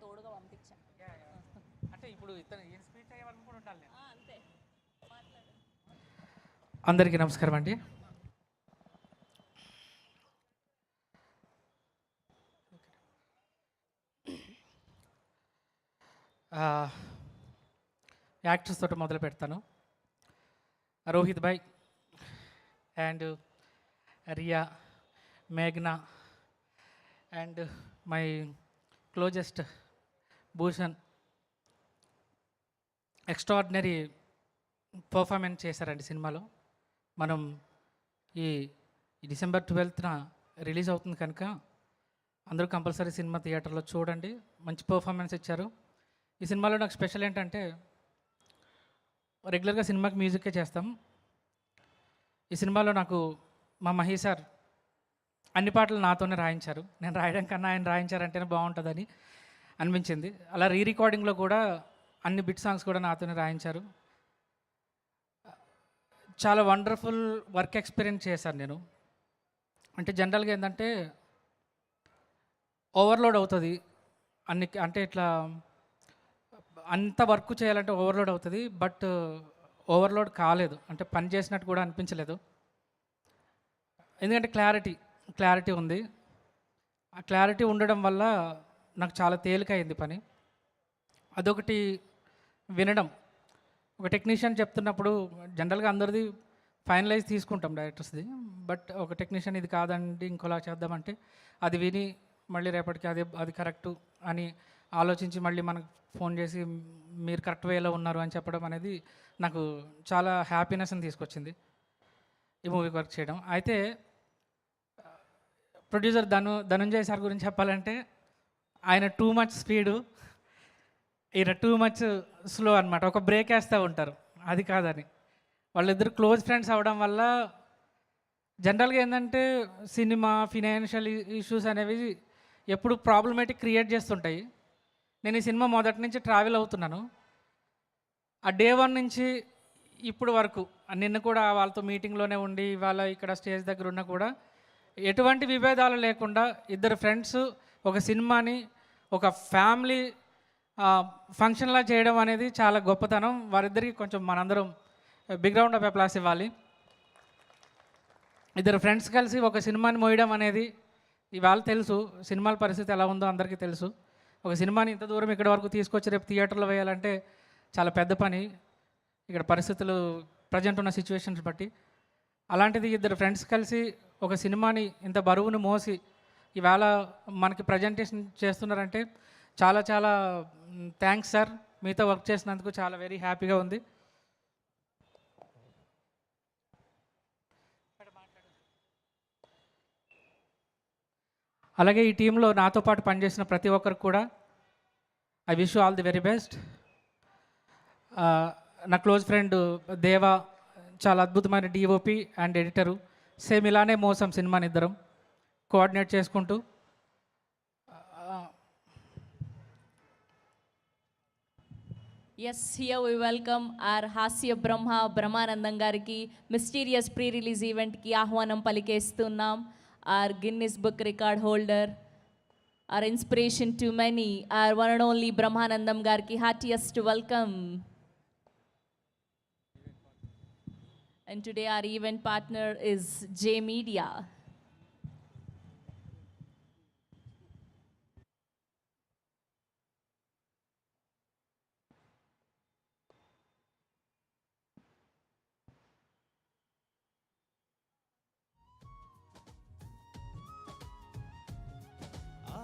తోడుగా పంపించాను. అంటే ఇప్పుడు ఇతను ఏం స్పీచ్ అయ్యేవాళ్ళు కూడా ఉండాలి. అంతే మాట్లాడు. అందరికీ నమస్కారం అండి. యాక్టర్స్ తోటి మొదలు పెడతాను. రోహిత్ భాయ్ అండ్ రియా, మేఘ్నా and my closest Bhushan extraordinary performance చేశారండి సినిమాలో. మనం ఈ డిసెంబర్ 12న రిలీజ్ అవుతుంది కనుక అందరూ కంపల్సరీ సినిమా థియేటర్లో చూడండి. మంచి పర్ఫార్మెన్స్ ఇచ్చారు. ఈ సినిమాలో నాకు స్పెషల్ ఏంటంటే రెగ్యులర్గా సినిమాకి మ్యూజిక్కే చేస్తాం. ఈ సినిమాలో నాకు మా మహి సార్ అన్ని పాటలు నాతోనే రాయించారు. నేను రాయడం కన్నా ఆయన రాయించారంటేనే బాగుంటుందని అనిపించింది. అలా రీ రికార్డింగ్లో కూడా అన్ని బిట్ సాంగ్స్ కూడా నాతోనే రాయించారు. చాలా వండర్ఫుల్ వర్క్ ఎక్స్పీరియన్స్ చేశాను నేను. అంటే జనరల్గా ఏంటంటే ఓవర్లోడ్ అవుతుంది అంటే ఇట్లా అంత వర్క్ చేయాలంటే ఓవర్లోడ్ అవుతుంది. బట్ ఓవర్లోడ్ కాలేదు, అంటే పని చేసినట్టు కూడా అనిపించలేదు. ఎందుకంటే క్లారిటీ ఉంది. ఆ క్లారిటీ ఉండడం వల్ల నాకు చాలా తేలికైంది పని. అదొకటి. వినడం, ఒక టెక్నీషియన్ చెప్తున్నప్పుడు జనరల్గా అందరిది ఫైనలైజ్ తీసుకుంటాం డైరెక్టర్స్ది. బట్ ఒక టెక్నీషియన్ ఇది కాదండి ఇంకోలా చేద్దామంటే అది విని మళ్ళీ రేపటికి అది కరెక్టు అని ఆలోచించి మళ్ళీ మనకు ఫోన్ చేసి మీరు కరెక్ట్ వేలో ఉన్నారు అని చెప్పడం అనేది నాకు చాలా హ్యాపీనెస్ని తీసుకొచ్చింది ఈ మూవీకి వర్క్ చేయడం. అయితే ప్రొడ్యూసర్ ధనుంజయ్ సార్ గురించి చెప్పాలంటే ఆయన టూ మచ్ స్పీడు, ఈయన టూ మచ్ స్లో అనమాట. ఒక బ్రేక్ వేస్తూ ఉంటారు, అది కాదని. వాళ్ళిద్దరు క్లోజ్ ఫ్రెండ్స్ అవ్వడం వల్ల జనరల్గా ఏంటంటే సినిమా ఫినాన్షియల్ ఇష్యూస్ అనేవి ఎప్పుడు ప్రాబ్లమేటిక్ క్రియేట్ చేస్తుంటాయి. నేను ఈ సినిమా మొదటి నుంచి ట్రావెల్ అవుతున్నాను. ఆ డే 1 నుంచి ఇప్పుడు వరకు, నిన్న కూడా వాళ్ళతో మీటింగ్లోనే ఉండి ఇవాళ ఇక్కడ స్టేజ్ దగ్గర ఉన్నా కూడా ఎటువంటి విభేదాలు లేకుండా ఇద్దరు ఫ్రెండ్స్ ఒక సినిమాని ఒక ఫ్యామిలీ ఫంక్షన్లా చేయడం అనేది చాలా గొప్పతనం. వారిద్దరికి కొంచెం మనందరం బిగ్ రౌండ్ ఆఫ్ అప్లాస్ ఇవ్వాలి. ఇద్దరు ఫ్రెండ్స్ కలిసి ఒక సినిమాని మోయడం అనేది ఇవాళ తెలుసు, సినిమాల పరిస్థితి ఎలా ఉందో అందరికీ తెలుసు. ఒక సినిమాని ఇంత దూరం ఇక్కడ వరకు తీసుకొచ్చి రేపు థియేటర్లో వేయాలంటే చాలా పెద్ద పని, ఇక్కడ పరిస్థితులు ప్రజెంట్ ఉన్న సిచ్యువేషన్స్ బట్టి. అలాంటిది ఇద్దరు ఫ్రెండ్స్ కలిసి ఒక సినిమాని ఇంత బరువును మోసి ఇవాళ మనకి ప్రజెంటేషన్ చేస్తున్నారంటే చాలా చాలా థ్యాంక్స్ సార్. మీతో వర్క్ చేసినందుకు చాలా వెరీ హ్యాపీగా ఉంది. అలాగే ఈ టీంలో నాతో పాటు పనిచేసిన ప్రతి ఒక్కరికి కూడా I wish you all the very best. నా క్లోజ్ ఫ్రెండ్ దేవా చాలా అద్భుతమైన డిఓపి అండ్ ఎడిటరు. సేమ్ ఇలానే మోసం సినిమాని ఇద్దరం కోఆర్డినేట్ చేసుకుంటూ. Yes, here we welcome our Hasya Brahma Brahmanandam gariki mysterious pre-release event ki ఆహ్వానం పలికేస్తున్నాం. Our Guinness Book record holder, our inspiration to many, our one and only Brahmanandam gariki heartiest welcome. And today our event partner is J Media.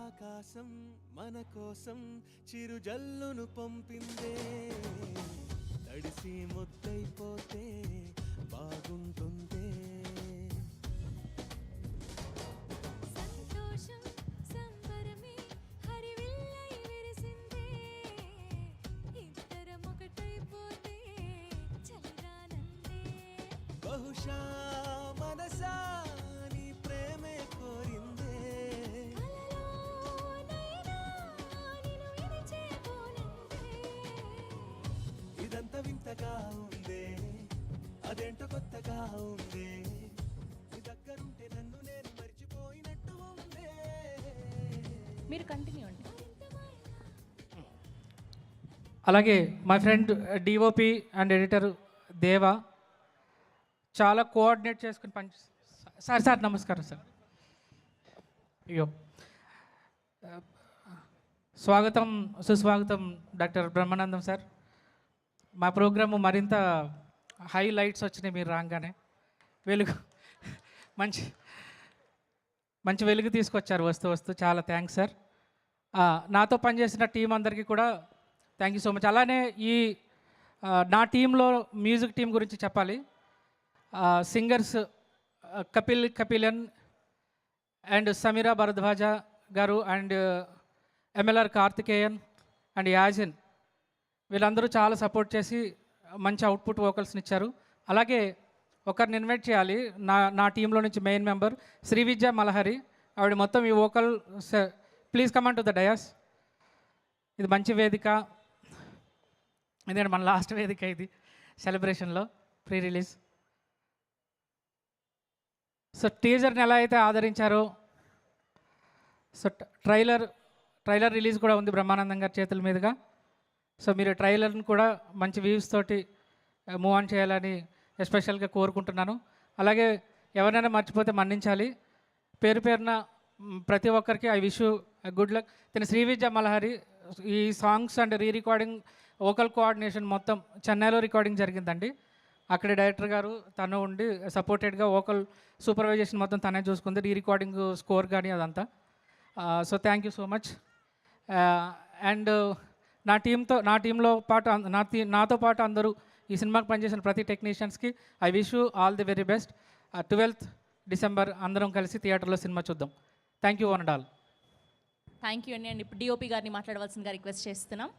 ఆకాశం మన కోసం చిరుజల్లును పంపిందే, తడిసి ముద్దైపోతే బాగుంటుందే. సంతోషం సంబరమే హరివిల్లై విరిసిందే, ఇద్దరం ఒకటైపోతే చలిరానందే. బహుశా మనసా నీ ప్రేమే కోరిందే, కలలోనైనా నిన్ను విడిచేపోనందే. ఇదంత వింతగా ఉందే, అదేంటో కొత్తగా ఉందే, నీ దగ్గరుంటే నన్ను నేను మర్చిపోయినట్టు ఉందే. మీరు కంటిన్యూ అండి. అలాగే my friend DOP and editor దేవా చాలా కోఆర్డినేట్ చేసుకుని పని. సార్ నమస్కారం సార్. అయ్యో, స్వాగతం సుస్వాగతం డాక్టర్ బ్రహ్మానందం సార్. మా ప్రోగ్రాము మరింత హైలైట్స్ వచ్చినాయి మీరు రాగానే. వెలుగు మంచి మంచి వెలుగు తీసుకొచ్చారు వస్తూ చాలా థ్యాంక్స్ సార్. నాతో పనిచేసిన టీం అందరికీ కూడా థ్యాంక్ యూ సో మచ్. అలానే ఈ నా టీంలో మ్యూజిక్ టీం గురించి చెప్పాలి. సింగర్స్ కపిలన్ అండ్ సమీరా భరద్వాజ గారు and MLR Karthikeyan and Yazin, వీళ్ళందరూ చాలా సపోర్ట్ చేసి మంచి అవుట్పుట్ వోకల్స్ని ఇచ్చారు. అలాగే ఒకరిని ఇన్వైట్ చేయాలి నా టీంలో నుంచి మెయిన్ మెంబర్ శ్రీ విద్యా మలహరి. ఆవిడ మొత్తం ఈ vocal, please come on to the dais. ఇది మంచి వేదిక, ఎందుకంటే మన లాస్ట్ వేదిక ఇది సెలబ్రేషన్లో ప్రీ రిలీజ్. సో టీజర్ని ఎలా అయితే ఆదరించారో, సో ట్రైలర్ రిలీజ్ కూడా ఉంది బ్రహ్మానందం గారి చేతుల మీదుగా. సో మీరు ట్రైలర్ని కూడా మంచి వ్యూస్ తోటి మూవ్ ఆన్ చేయాలని ఎస్పెషల్గా కోరుకుంటున్నాను. అలాగే ఎవరైనా మర్చిపోతే మన్నించాలి. పేరున ప్రతి ఒక్కరికి ఐ విష్ గుడ్ లక్. తిన శ్రీ విద్యా మలహరి ఈ songs and recording vocal coordination మొత్తం చెన్నైలో రికార్డింగ్ జరిగిందండి. అక్కడ డైరెక్టర్ గారు తను ఉండి సపోర్టెడ్గా వోకల్ సూపర్వైజేషన్ మొత్తం తనే చూసుకుంది, రికార్డింగ్ స్కోర్ కానీ అదంతా. So thank you so much. And నా టీంలో పాటు నాతో పాటు అందరూ ఈ సినిమాకి పనిచేసిన ప్రతి టెక్నీషియన్స్కి I wish you all the very best. 12th December అందరం కలిసి థియేటర్లో సినిమా చూద్దాం. Thank you one and all. Thank you అండి. ఇప్పుడు డిఓపి గారిని మాట్లాడవలసిందిగా రిక్వెస్ట్ చేస్తున్నాం.